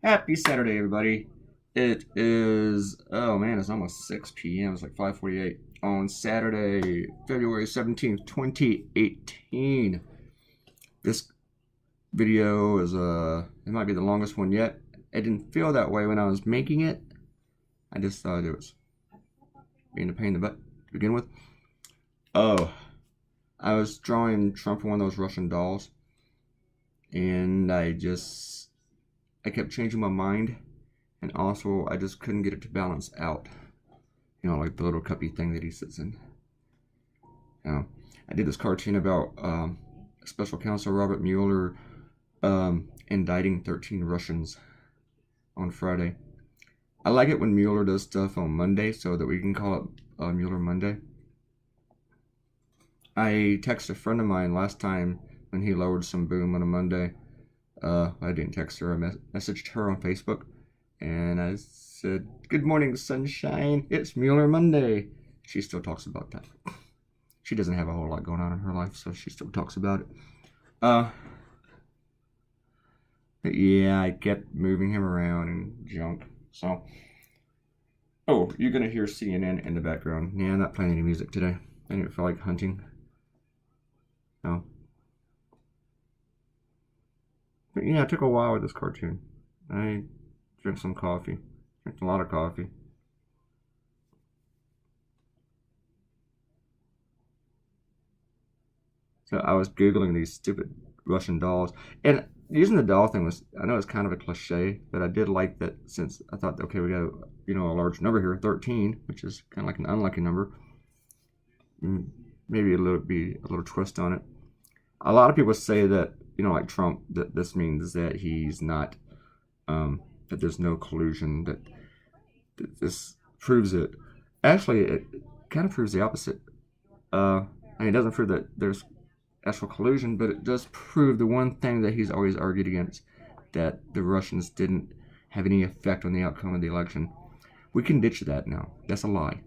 Happy Saturday, everybody. It is, oh man, it's almost 6 p.m. It's like 5:48 on Saturday, February 17th, 2018. This video is, it might be the longest one yet. It didn't feel that way when I was making it. I just thought it was being a pain in the butt to begin with. Oh, I was drawing Trump on one of those Russian dolls, and I kept changing my mind, and also I just couldn't get it to balance out. You know, like the little cuppy thing that he sits in. I did this cartoon about Special Counsel Robert Mueller indicting 13 Russians on Friday. I like it when Mueller does stuff on Monday so that we can call it Mueller Monday. I texted a friend of mine last time when he lowered some boom on a Monday. I didn't text her. I messaged her on Facebook, and I said, "Good morning, sunshine. It's Mueller Monday." She still talks about that. She doesn't have a whole lot going on in her life, so she still talks about it. But yeah, I kept moving him around and junk. So, oh, you're gonna hear CNN in the background. Yeah, I'm not playing any music today. I didn't feel like hunting. No. But yeah, it took a while with this cartoon. I drank some coffee. Drank a lot of coffee. So I was Googling these stupid Russian dolls. And using the doll thing was, I know it's kind of a cliche, but I did like that since I thought, okay, we got, a large number here, 13, which is kind of like an unlucky number. Maybe be a little twist on it. A lot of people say that, like Trump, that this means that he's not, that there's no collusion, that this proves it. Actually, it kind of proves the opposite. It doesn't prove that there's actual collusion, but it does prove the one thing that he's always argued against, that the Russians didn't have any effect on the outcome of the election. We can ditch that now. That's a lie.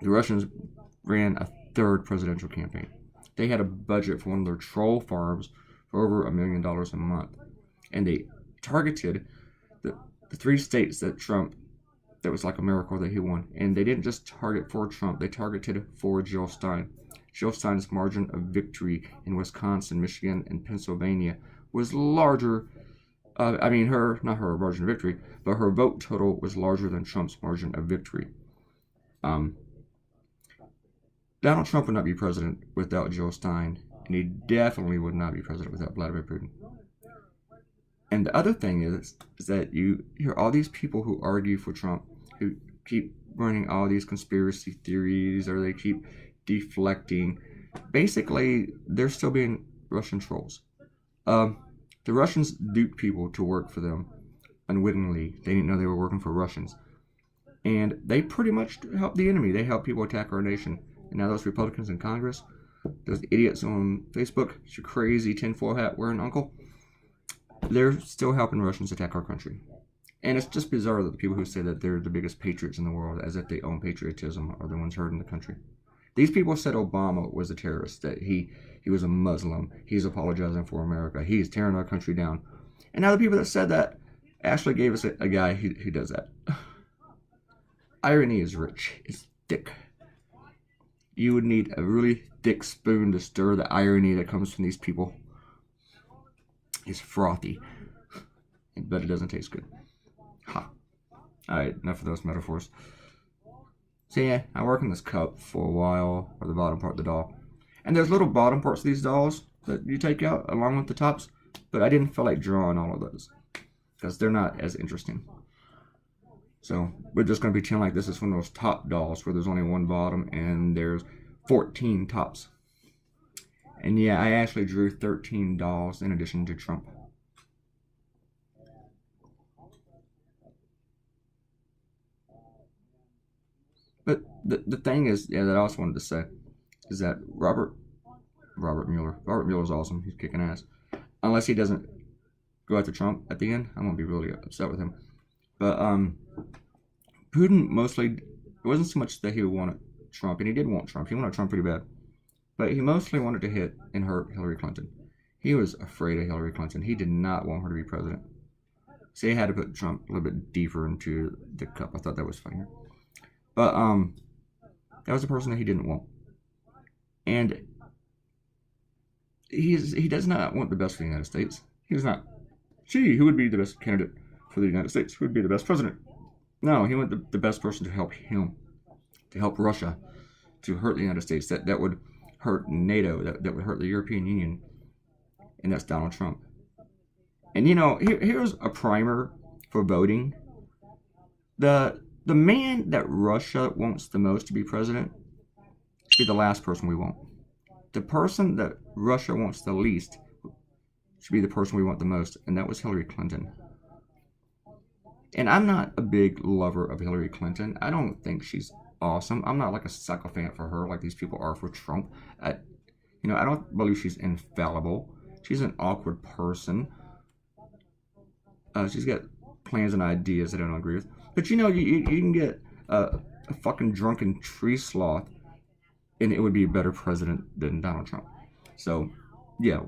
The Russians ran a third presidential campaign. They had a budget for one of their troll farms for over $1 million a month. And they targeted the 3 states that was like a miracle that he won. And they didn't just target for Trump, they targeted for Jill Stein. Jill Stein's margin of victory in Wisconsin, Michigan, and Pennsylvania was larger. Not her margin of victory, but her vote total was larger than Trump's margin of victory. Donald Trump would not be president without Jill Stein, and he definitely would not be president without Vladimir Putin. And the other thing is that you hear all these people who argue for Trump, who keep running all these conspiracy theories, or they keep deflecting. Basically, they're still being Russian trolls. The Russians dupe people to work for them unwittingly. They didn't know they were working for Russians. And they pretty much help the enemy. They help people attack our nation. And now those Republicans in Congress, those idiots on Facebook, your crazy tinfoil hat wearing uncle, they're still helping Russians attack our country. And it's just bizarre that the people who say that they're the biggest patriots in the world, as if they own patriotism, are the ones hurting the country. These people said Obama was a terrorist, that he was a Muslim, he's apologizing for America, he's tearing our country down. And now the people that said that actually gave us a guy who does that. Irony is rich. It's thick. You would need a really thick spoon to stir the irony that comes from these people. It's frothy, but it doesn't taste good. Ha. Alright, enough of those metaphors. So yeah, I work in this cup for a while, or the bottom part of the doll. And there's little bottom parts of these dolls that you take out along with the tops, but I didn't feel like drawing all of those, because they're not as interesting. So we're just going to pretend like this is one of those top dolls where there's only one bottom and there's 14 tops. And yeah, I actually drew 13 dolls in addition to Trump. But the thing is, that I also wanted to say is that Robert Mueller's awesome. He's kicking ass. Unless he doesn't go after Trump at the end, I'm going to be really upset with him. But Putin mostly, it wasn't so much that he wanted Trump, and he did want Trump. He wanted Trump pretty bad. But he mostly wanted to hit and hurt Hillary Clinton. He was afraid of Hillary Clinton. He did not want her to be president. Say I had to put Trump a little bit deeper into the cup. I thought that was funnier. But that was the person that he didn't want. And he does not want the best for the United States. He does not. Gee, who would be the best candidate for the United States? Who would be the best president? No, he wanted the best person to help him, to help Russia, to hurt the United States. That would hurt NATO, that would hurt the European Union, and that's Donald Trump. And here's a primer for voting. The man that Russia wants the most to be president should be the last person we want. The person that Russia wants the least should be the person we want the most, and that was Hillary Clinton. And I'm not a big lover of Hillary Clinton. I don't think she's awesome. I'm not like a sycophant for her like these people are for Trump. I don't believe she's infallible. She's an awkward person. She's got plans and ideas I don't agree with. But you can get a fucking drunken tree sloth, and it would be a better president than Donald Trump. So, yeah.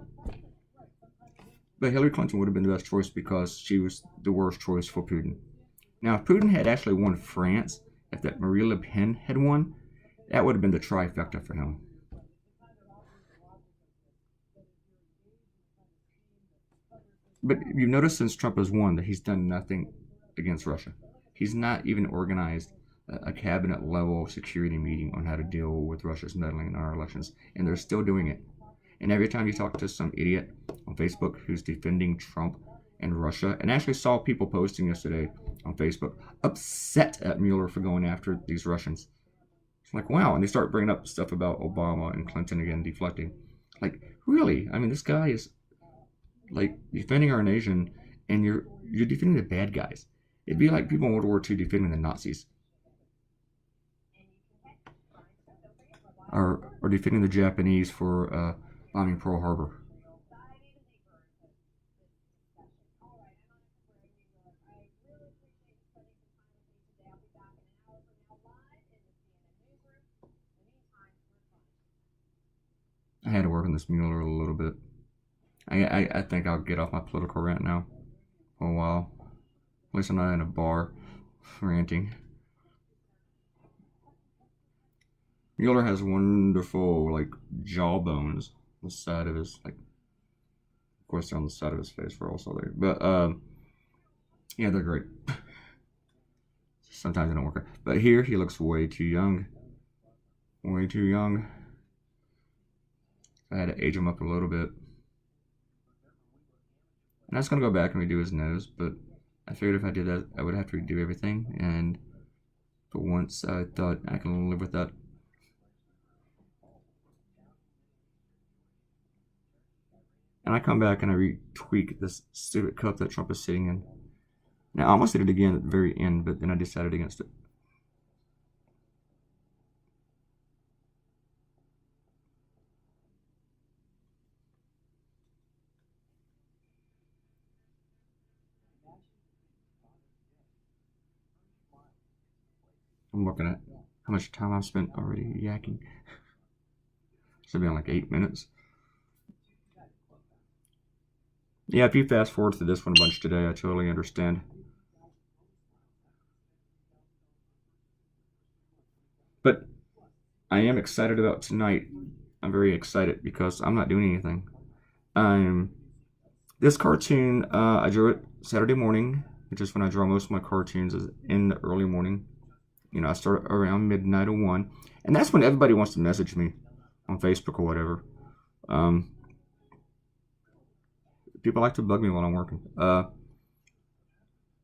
But Hillary Clinton would have been the best choice because she was the worst choice for Putin. Now, if Putin had actually won France, if that Marine Le Pen had won, that would have been the trifecta for him. But you've noticed since Trump has won that he's done nothing against Russia. He's not even organized a cabinet level security meeting on how to deal with Russia's meddling in our elections, and they're still doing it. And every time you talk to some idiot on Facebook who's defending Trump and Russia, and I actually saw people posting yesterday on Facebook upset at Mueller for going after these Russians. It's like, wow. And they start bringing up stuff about Obama and Clinton again, deflecting. Like, really? I mean, this guy is like defending our nation, and you're defending the bad guys. It'd be like people in World War II defending the Nazis. Or defending the Japanese for bombing Pearl Harbor. I had to work on this Mueller a little bit. I think I'll get off my political rant now for a while. At least I'm not in a bar ranting. Mueller has wonderful jawbones on the side of his of course they're on the side of his face for also there. But yeah, they're great. Sometimes they don't work out. But here he looks way too young. Way too young. I had to age him up a little bit. And I was going to go back and redo his nose, but I figured if I did that, I would have to redo everything. And for once, I thought I can live with that. And I come back and I retweak this stupid cup that Trump is sitting in. Now, I almost did it again at the very end, but then I decided against it. I'm looking at how much time I've spent already yakking. Should be on 8 minutes. Yeah, if you fast forward to this one a bunch today, I totally understand. But I am excited about tonight. I'm very excited because I'm not doing anything. This cartoon, I drew it Saturday morning, which is when I draw most of my cartoons, is in the early morning. I start around midnight or 1, and that's when everybody wants to message me on Facebook or whatever. People like to bug me while I'm working. So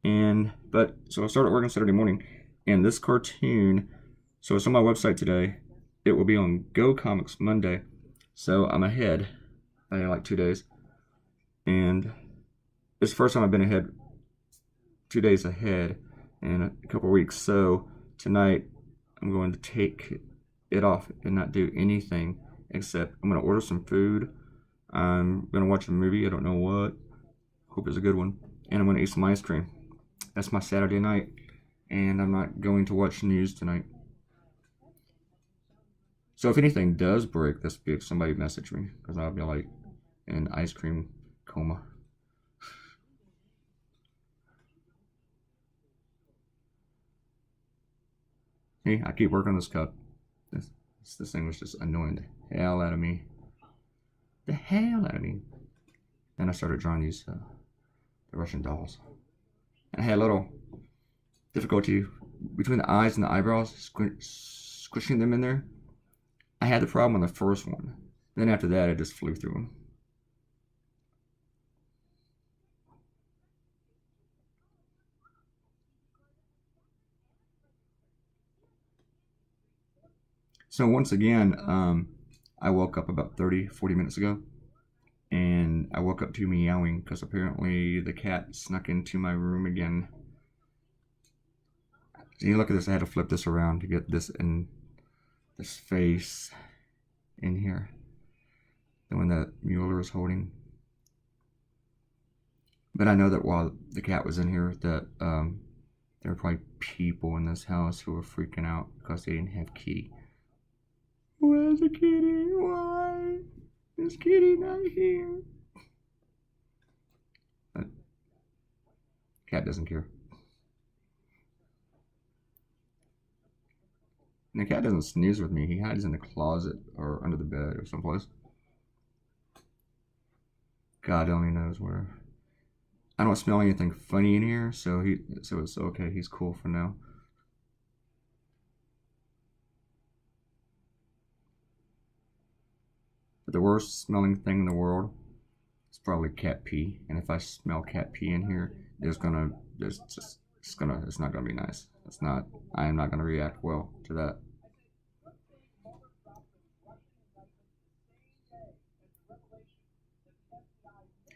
I started working Saturday morning, and this cartoon, so it's on my website today. It will be on Go Comics Monday, so I'm ahead by 2 days, and it's the first time I've been ahead 2 days ahead in a couple weeks. So tonight I'm going to take it off and not do anything except I'm going to order some food. I'm going to watch a movie. I don't know what. Hope it's a good one. And I'm going to eat some ice cream. That's my Saturday night. And I'm not going to watch news tonight. So if anything does break this week, somebody message me. Because I'll be in ice cream coma. Hey, I keep working on this cup. This thing was just annoying the hell out of me. The hell out of me. Then I started drawing these the Russian dolls. And I had a little difficulty between the eyes and the eyebrows, squishing them in there. I had the problem on the first one. Then after that, I just flew through them. So once again, I woke up about 30-40 minutes ago, and I woke up to meowing because apparently the cat snuck into my room again. So you look at this, I had to flip this around to get this in this face in here, the one that Mueller is holding. But I know that while the cat was in here, that there were probably people in this house who were freaking out because they didn't have Kitty. Where's the kitty? Why is Kitty not here? But cat doesn't care. And the cat doesn't snooze with me. He hides in the closet or under the bed or someplace. God only knows where. I don't smell anything funny in here, so it's okay. He's cool for now. But the worst smelling thing in the world is probably cat pee. And if I smell cat pee in here, it's not gonna be nice. I am not gonna react well to that.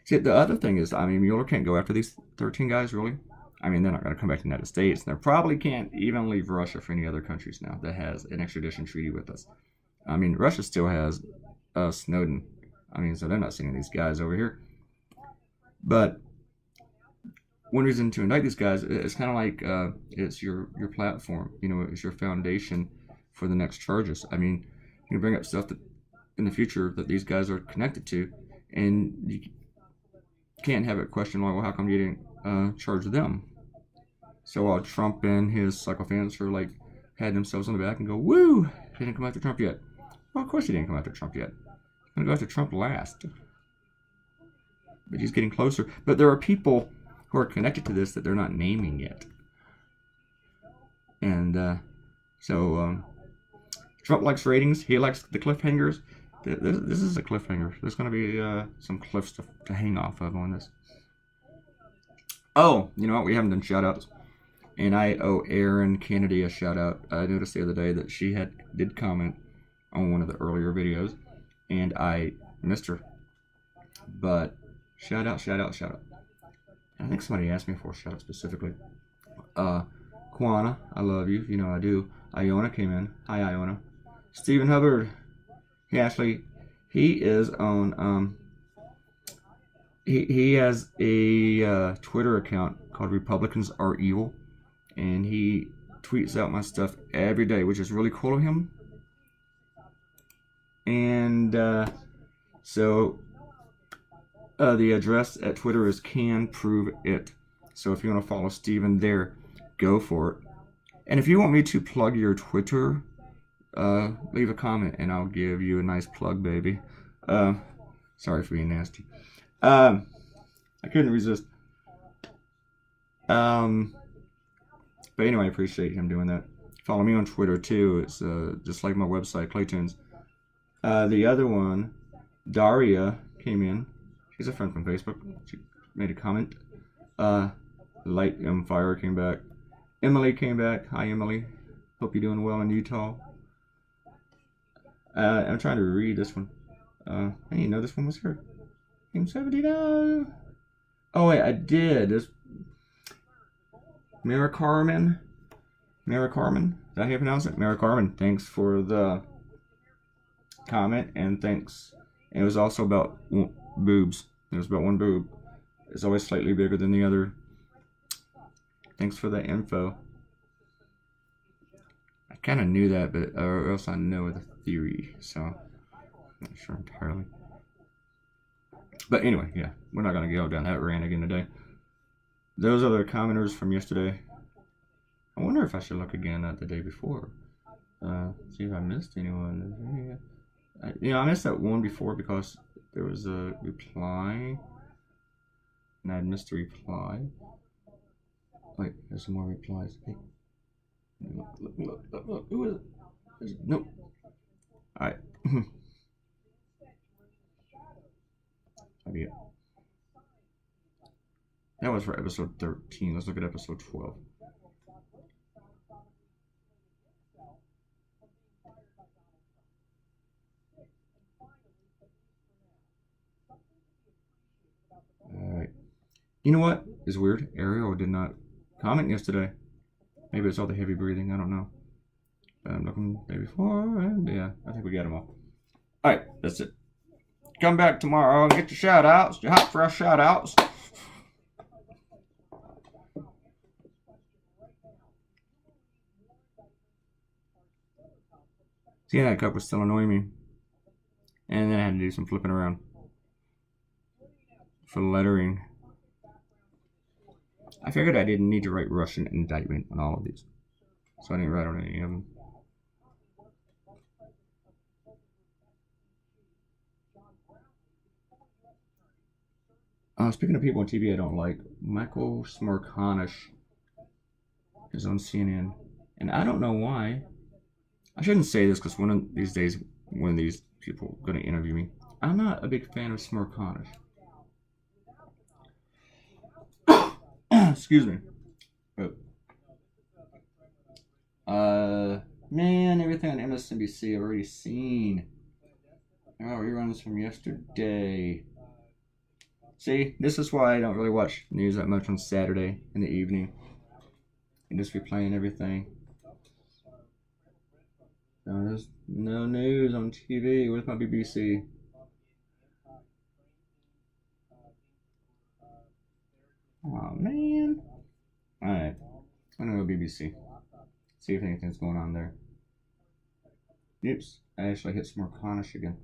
See, the other thing is, I mean, Mueller can't go after these 13 guys, really. I mean, they're not going to come back to the United States, and they probably can't even leave Russia for any other countries now that has an extradition treaty with us. I mean, Russia still has Snowden. I mean, so they're not sending these guys over here. But one reason to indict these guys, it's kind of like it's your platform. You know, it's your foundation for the next charges. I mean, you can bring up stuff that in the future that these guys are connected to, and you can't have it questioned like, well, how come you didn't charge them? So while Trump and his sycophants are like patting themselves on the back and go, woo, he didn't come after Trump yet. Well, of course he didn't come after Trump yet. He's going to go after Trump last. But he's getting closer. But there are people who are connected to this that they're not naming yet. And so Trump likes ratings. He likes the cliffhangers. This is a cliffhanger. There's going to be some cliffs to hang off of on this. Oh, you know what? We haven't done shout-outs. And I owe Erin Kennedy a shout-out. I noticed the other day that she did comment on one of the earlier videos. And I missed her. But shout-out. I think somebody asked me for a shout-out specifically. Kwana, I love you. You know I do. Iona came in. Hi, Iona. Stephen Hubbard. He is on, he has a Twitter account called Republicans Are Evil, and he tweets out my stuff every day, which is really cool of him. And so the address at Twitter is Can Prove It. So if you want to follow Steven there, go for it. And if you want me to plug your Twitter, leave a comment and I'll give you a nice plug, baby. Sorry for being nasty. I couldn't resist. But anyway, I appreciate him doing that. Follow me on Twitter too. It's just like my website, Claytoonz. The other one, Daria, came in. She's a friend from Facebook. She made a comment. Light M Fire came back. Emily came back. Hi, Emily. Hope you're doing well in Utah. I'm trying to read this one. I didn't know this one was here. Game 79. Oh wait, I did. This Mara Carmen. Is that how you pronounce it? Mara Carmen. Thanks for the comment, and thanks. And it was also about boobs. It was about one boob. It's always slightly bigger than the other. Thanks for the info. I kind of knew that, but or else I know the theory, so I'm not sure entirely. But anyway, yeah, we're not going to go down that rant again today. Those are the commenters from yesterday. I wonder if I should look again at the day before. See if I missed anyone. I missed that one before because there was a reply, and I missed the reply. Wait, there's some more replies. Hey, look. Who is it? Nope. Alright. That was for episode 13. Let's look at episode 12. Alright. You know what is weird? Ariel did not comment yesterday. Maybe it's all the heavy breathing. I don't know. I'm looking maybe for, and yeah, I think we got them all. Alright, that's it. Come back tomorrow and get your shout outs, your hot fresh shout outs. See, that cup was still annoying me. And then I had to do some flipping around for lettering. I figured I didn't need to write Russian indictment on all of these, so I didn't write on any of them. Speaking of people on TV I don't like, Michael Smerconish is on CNN, and I don't know why. I shouldn't say this because one of these days, one of these people are going to interview me. I'm not a big fan of Smerconish. Excuse me. But, man, everything on MSNBC I've already seen. Oh, reruns from yesterday. See, this is why I don't really watch news that much on Saturday in the evening. And just replaying everything. No, there's no news on TV. Where's my BBC? Oh, man. Alright. I'm gonna go BBC. See if anything's going on there. Oops. I actually hit some more Cornish again.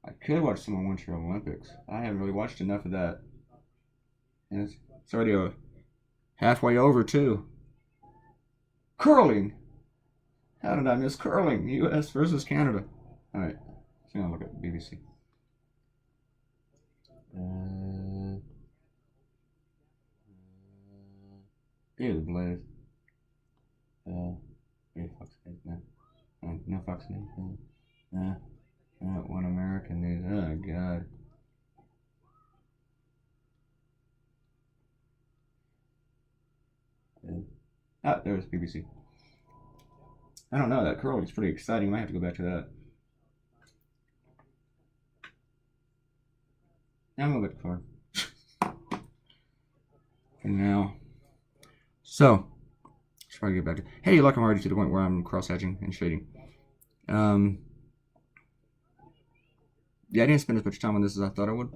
I could watch some more Winter Olympics. I haven't really watched enough of that. And it's already halfway over, too. Curling! How did I miss curling? U.S. versus Canada. Alright. So now look at BBC. Ew, the Blaze. Fox News. No Fox News. One American News. Oh, God. Ah, there's BBC. I don't know, that curling's pretty exciting. Might have to go back to that. I'm a bit far. For now. So, let's try to get back to. Hey, look, I'm already to the point where I'm cross-hatching and shading. Yeah, I didn't spend as much time on this as I thought I would.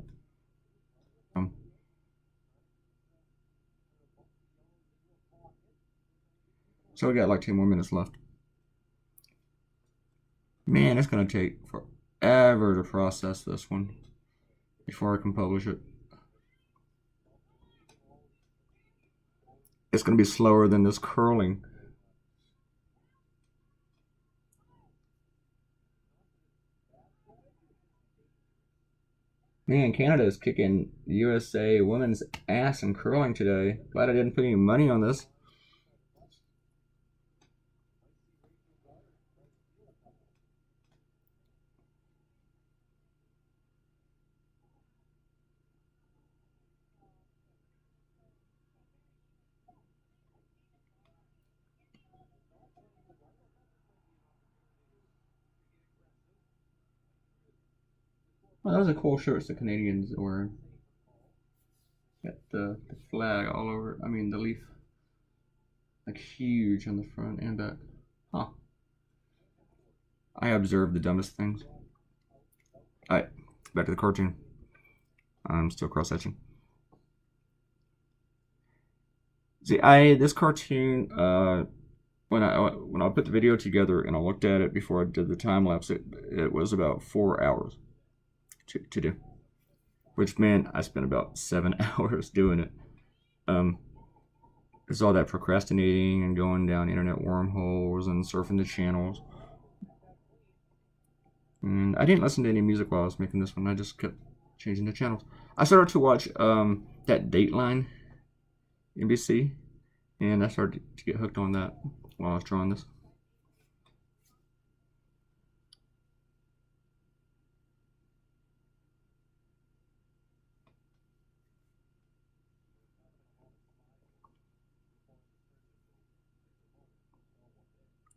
So we got like 2 more minutes left. Man, it's gonna take forever to process this one before I can publish it. It's gonna be slower than this curling. Man, Canada is kicking USA women's ass in curling today. Glad I didn't put any money on this. Well, those are cool shirts the Canadians are wearing. Got the flag all over. I mean, the leaf. Like huge on the front and back. Huh. I observe the dumbest things. Alright, back to the cartoon. I'm still cross-hatching. See, this cartoon, when I put the video together and I looked at it before I did the time lapse, it was about 4 hours to do. Which, man, I spent about 7 hours doing it. It's all that procrastinating and going down internet wormholes and surfing the channels. And I didn't listen to any music while I was making this one. I just kept changing the channels. I started to watch that Dateline NBC, and I started to get hooked on that while I was drawing this.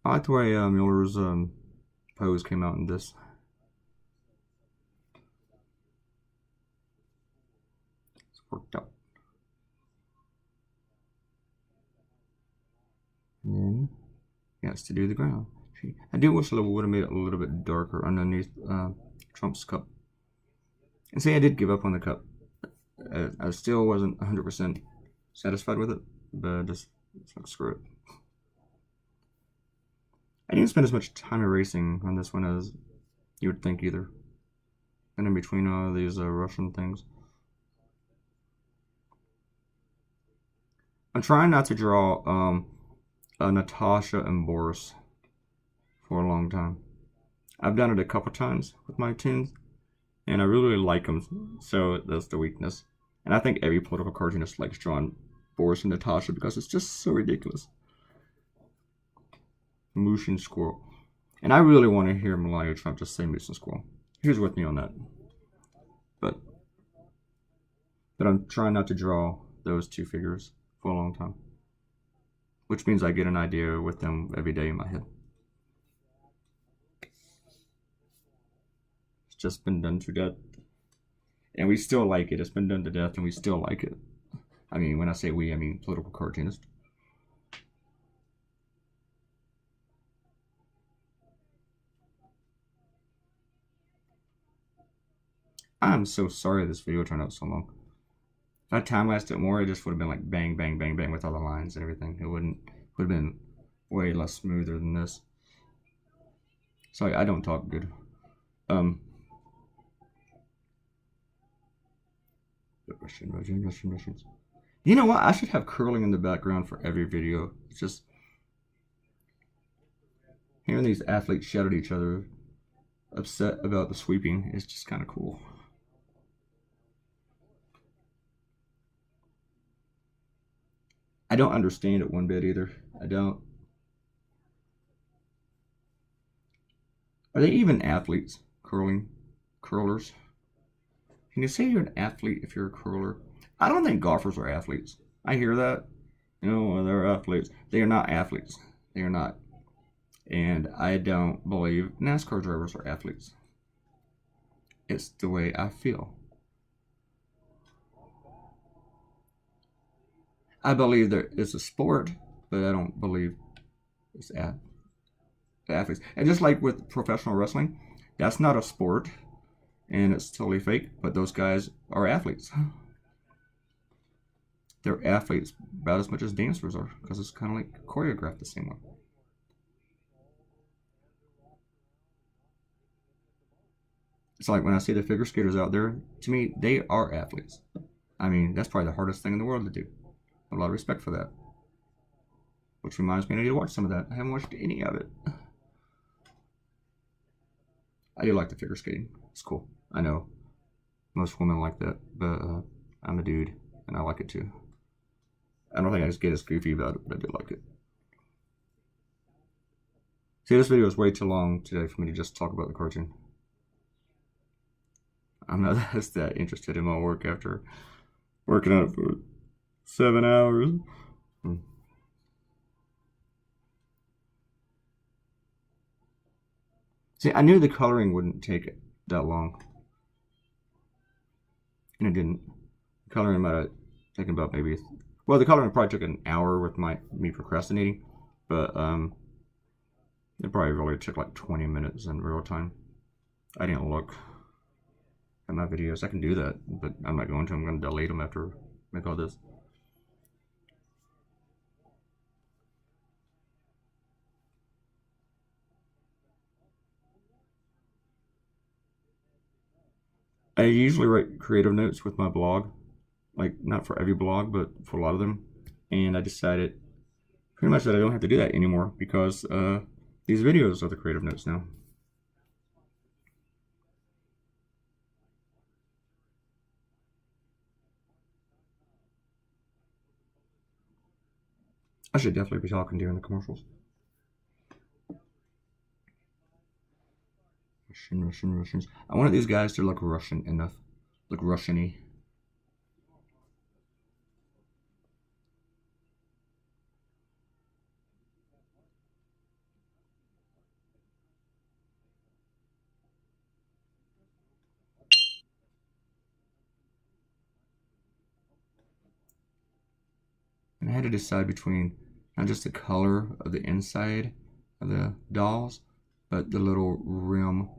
I like the way Mueller's pose came out in this. It's worked out. And then he has to do the ground. I do wish I would have made it a little bit darker underneath Trump's cup. And see, I did give up on the cup. I still wasn't 100% satisfied with it, but just like, screw it. I didn't spend as much time erasing on this one as you would think either. And in between all these Russian things. I'm trying not to draw Natasha and Boris for a long time. I've done it a couple times with my tunes, and I really like them, so that's the weakness. And I think every political cartoonist likes drawing Boris and Natasha because it's just so ridiculous. Moose and squirrel. And I really want to hear Melania Trump just say moose and squirrel. Who's with me on that? But I'm trying not to draw those two figures for a long time, which means I get an idea with them every day in my head. It's just been done to death, and we still like it. It's been done to death, and we still like it. I mean, when I say we, I mean political cartoonists. I'm so sorry this video turned out so long. If I time-lapsed it more, it just would have been like bang, bang, bang, bang with all the lines and everything. It would have been way less smoother than this. Sorry, I don't talk good. Russians. You know what? I should have curling in the background for every video. It's just hearing these athletes shout at each other, upset about the sweeping, is just kind of cool. I don't understand it one bit either. I don't. Are they even athletes? Curlers? Can you say you're an athlete if you're a curler? I don't think golfers are athletes. I hear that. You know, they're athletes. They are not athletes. They are not. And I don't believe NASCAR drivers are athletes. It's the way I feel. I believe that it's a sport, but I don't believe it's athletes. And just like with professional wrestling, that's not a sport, and it's totally fake, but those guys are athletes. They're athletes about as much as dancers are, because it's kind of like choreographed the same way. It's like when I see the figure skaters out there, to me, they are athletes. I mean, that's probably the hardest thing in the world to do. A lot of respect for that. Which reminds me, I need to watch some of that. I haven't watched any of it. I do like the figure skating. It's cool. I know most women like that, but I'm a dude, and I like it too. I don't think I just get as goofy about it, but I do like it. See, this video is way too long today for me to just talk about the cartoon. I'm not that interested in my work after working on it for 7 hours. See, I knew the coloring wouldn't take that long. And it didn't. The coloring might have taken about maybe... Well, the coloring probably took an hour with me procrastinating. But it probably really took like 20 minutes in real time. I didn't look at my videos. I can do that, but I'm not going to. I'm going to delete them after I make all this. I usually write creative notes with my blog, like not for every blog, but for a lot of them. and I decided pretty much that I don't have to do that anymore because these videos are the creative notes now. I should definitely be talking during the commercials. Russians. I wanted these guys to look Russian enough. Look Russian-y. And I had to decide between not just the color of the inside of the dolls, but the little rim.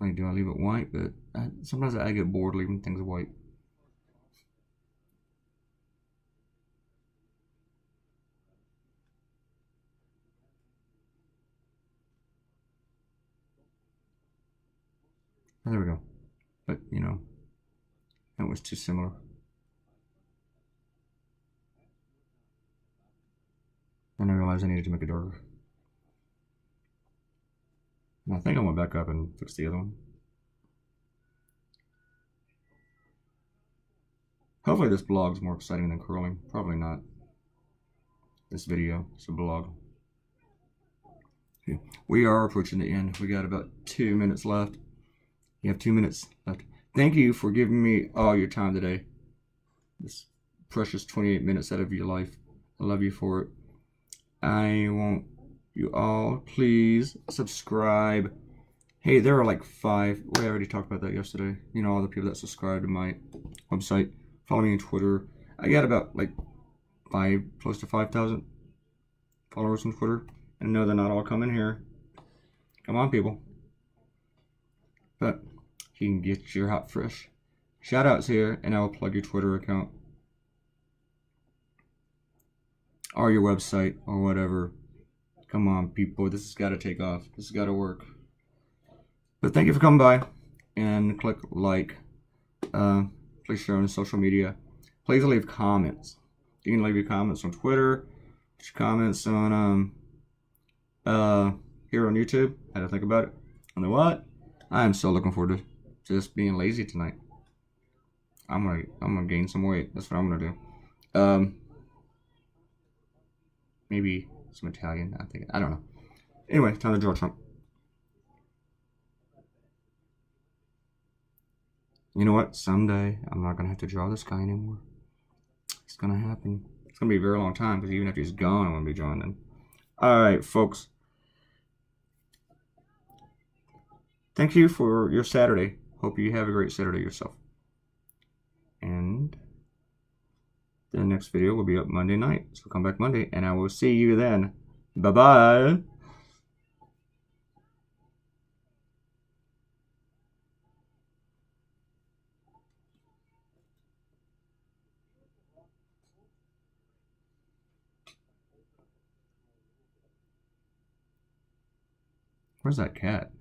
Like, do I leave it white? But sometimes I get bored leaving things white. Oh, there we go. But, you know, that was too similar. Then I realized I needed to make it darker. And I think I went back up and fixed the other one. Hopefully this blog's more exciting than curling. Probably not. This video is a blog. Okay. We are approaching the end. We got about 2 minutes left. You have 2 minutes left. Thank you for giving me all your time today. This precious 28 minutes out of your life. I love you for it. I want you all, please subscribe. Hey, there are like 5. We already talked about that yesterday. You know, all the people that subscribe to my website. Follow me on Twitter. I got about like close to 5,000 followers on Twitter. And no, they're not all coming here. Come on, people. But you can get your hot fresh shout outs here, and I will plug your Twitter account or your website or whatever. Come on, people. This has got to take off. This has got to work. But thank you for coming by, and click like. Please share on social media. Please leave comments. You can leave your comments on Twitter, your comments on here on YouTube. How to think about it. And then what? I am so looking forward to just being lazy tonight. I'm gonna gain some weight. That's what I'm gonna do. Maybe some Italian. I don't know. Anyway, time to draw Trump. You know what? Someday I'm not gonna have to draw this guy anymore. It's gonna happen. It's gonna be a very long time because even after he's gone, I'm gonna be drawing him. All right, folks. Thank you for your Saturday. Hope you have a great Saturday yourself. And the next video will be up Monday night. So come back Monday, and I will see you then. Bye-bye. Where's that cat?